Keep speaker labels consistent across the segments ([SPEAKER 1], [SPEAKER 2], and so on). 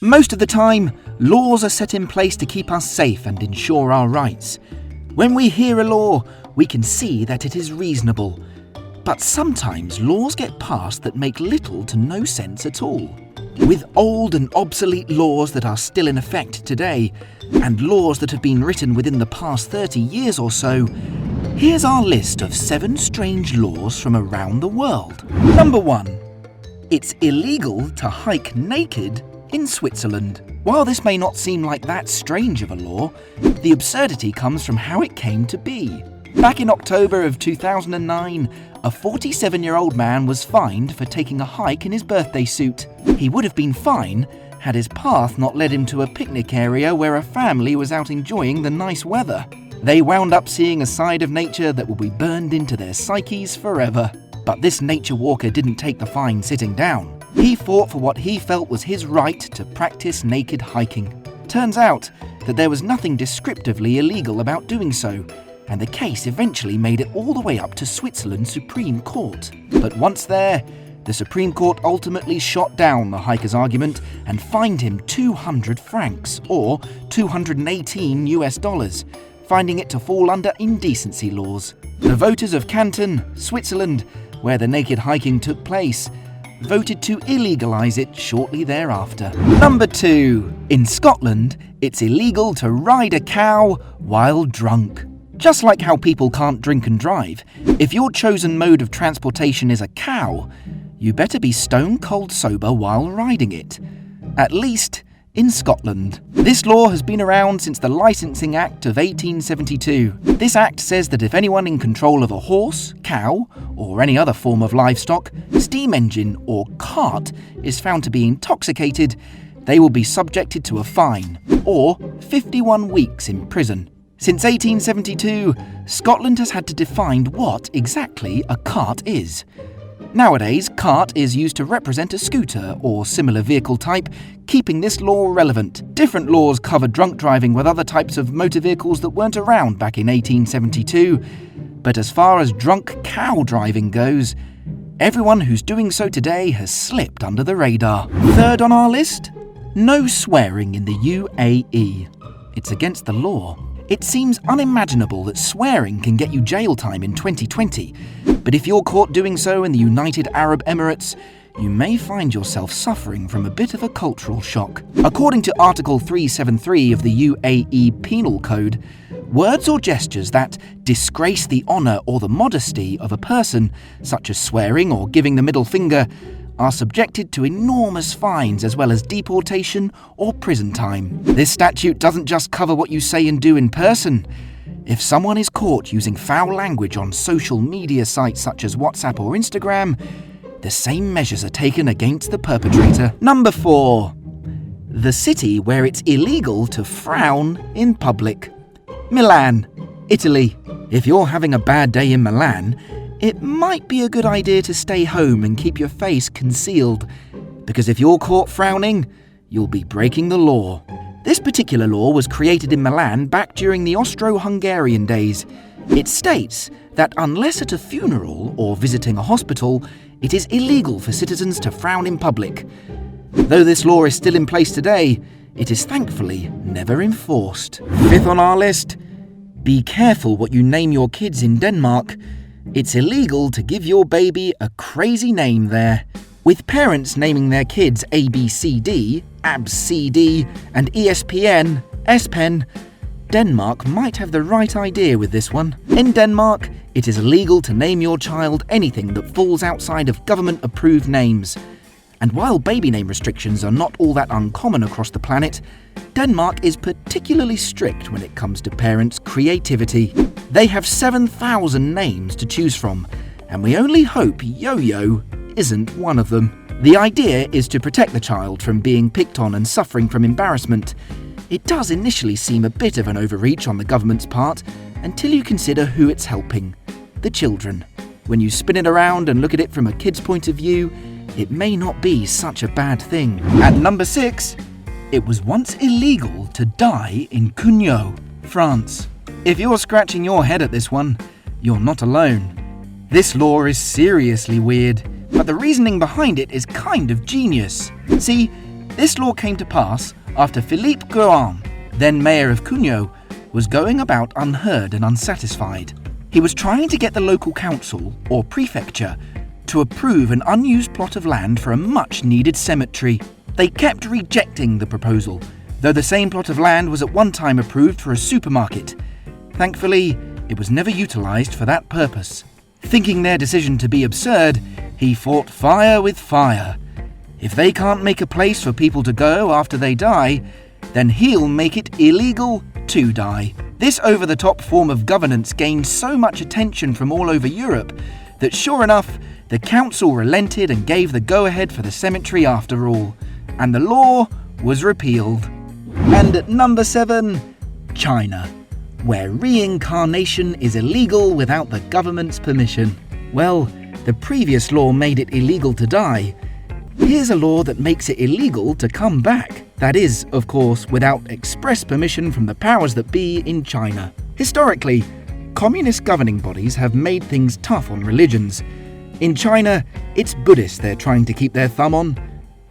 [SPEAKER 1] Most of the time, laws are set in place to keep us safe and ensure our rights. When we hear a law, we can see that it is reasonable. But sometimes laws get passed that make little to no sense at all. With old and obsolete laws that are still in effect today, and laws that have been written within the past 30 years or so, here's our list of 7 strange laws from around the world. Number 1. It's illegal to hike naked in Switzerland. While this may not seem like that strange of a law, the absurdity comes from how it came to be. Back in October of 2009, a 47-year-old man was fined for taking a hike in his birthday suit. He would have been fine had his path not led him to a picnic area where a family was out enjoying the nice weather. They wound up seeing a side of nature that will be burned into their psyches forever. But this nature walker didn't take the fine sitting down. He fought for what he felt was his right to practice naked hiking. Turns out that there was nothing descriptively illegal about doing so, and the case eventually made it all the way up to Switzerland's Supreme Court. But once there, the Supreme Court ultimately shot down the hiker's argument and fined him 200 francs, or $218 US, finding it to fall under indecency laws. The voters of Canton, Switzerland, where the naked hiking took place, voted to illegalise it shortly thereafter. Number 2. In Scotland, it's illegal to ride a cow while drunk. Just like how people can't drink and drive, if your chosen mode of transportation is a cow, you better be stone cold sober while riding it. At least in Scotland. This law has been around since the Licensing Act of 1872. This act says that if anyone in control of a horse, cow, or any other form of livestock, steam engine, or cart is found to be intoxicated, they will be subjected to a fine, or 51 weeks in prison. Since 1872, Scotland has had to define what exactly a cart is. Nowadays, cart is used to represent a scooter or similar vehicle type, keeping this law relevant. Different laws cover drunk driving with other types of motor vehicles that weren't around back in 1872. But as far as drunk cow driving goes, everyone who's doing so today has slipped under the radar. Third on our list, no swearing in the UAE. It's against the law. It seems unimaginable that swearing can get you jail time in 2020, but if you're caught doing so in the United Arab Emirates, you may find yourself suffering from a bit of a cultural shock. According to Article 373 of the UAE Penal Code, words or gestures that disgrace the honour or the modesty of a person, such as swearing or giving the middle finger, are subjected to enormous fines as well as deportation or prison time. This statute doesn't just cover what you say and do in person. If someone is caught using foul language on social media sites such as WhatsApp or Instagram, the same measures are taken against the perpetrator. Number 4. The city where it's illegal to frown in public. Milan, Italy. If you're having a bad day in Milan, it might be a good idea to stay home and keep your face concealed, because if you're caught frowning, you'll be breaking the law. This particular law was created in Milan back during the Austro-Hungarian days. It states that unless at a funeral or visiting a hospital, it is illegal for citizens to frown in public. Though this law is still in place today, it is thankfully never enforced. 5th on our list, be careful what you name your kids in Denmark. It's illegal to give your baby a crazy name there. With parents naming their kids ABCD, ABCD, and ESPN, SPEN, Denmark might have the right idea with this one. In Denmark, it is illegal to name your child anything that falls outside of government-approved names. And while baby name restrictions are not all that uncommon across the planet, Denmark is particularly strict when it comes to parents' creativity. They have 7,000 names to choose from, and we only hope Yo-Yo isn't one of them. The idea is to protect the child from being picked on and suffering from embarrassment. It does initially seem a bit of an overreach on the government's part until you consider who it's helping: the children. When you spin it around and look at it from a kid's point of view, it may not be such a bad thing. At number 6, it was once illegal to die in Cugnot, France. If you're scratching your head at this one, you're not alone. This law is seriously weird, but the reasoning behind it is kind of genius. See, This law came to pass after Philippe Gouin, then mayor of Cugnaux, was going about unheard and unsatisfied. He was trying to get the local council, or prefecture, to approve an unused plot of land for a much-needed cemetery. They kept rejecting the proposal, though the same plot of land was at one time approved for a supermarket. Thankfully, it was never utilised for that purpose. Thinking their decision to be absurd, he fought fire with fire. If they can't make a place for people to go after they die, then he'll make it illegal to die. This over-the-top form of governance gained so much attention from all over Europe that sure enough, the council relented and gave the go-ahead for the cemetery after all, and the law was repealed. And at number 7, China, where reincarnation is illegal without the government's permission. Well, the previous law made it illegal to die. Here's a law that makes it illegal to come back. That is, of course, without express permission from the powers that be in China. Historically, communist governing bodies have made things tough on religions. In China, it's Buddhists they're trying to keep their thumb on.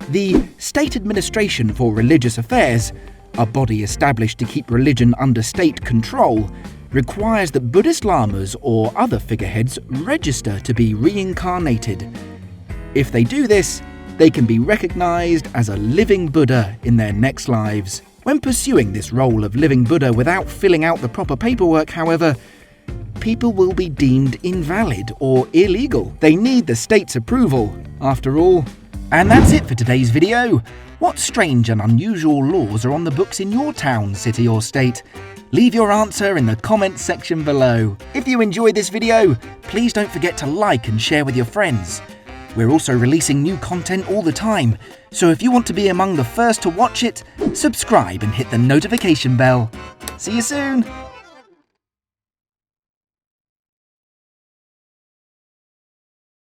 [SPEAKER 1] The State Administration for Religious Affairs, a body established to keep religion under state control, requires that Buddhist lamas or other figureheads register to be reincarnated. If they do this, they can be recognized as a living Buddha in their next lives. When pursuing this role of living Buddha without filling out the proper paperwork, however, people will be deemed invalid or illegal. They need the state's approval, after all. And that's it for today's video. What strange and unusual laws are on the books in your town, city or state? Leave your answer in the comments section below. If you enjoyed this video, please don't forget to like and share with your friends. We're also releasing new content all the time, so if you want to be among the first to watch it, subscribe and hit the notification bell. See you soon!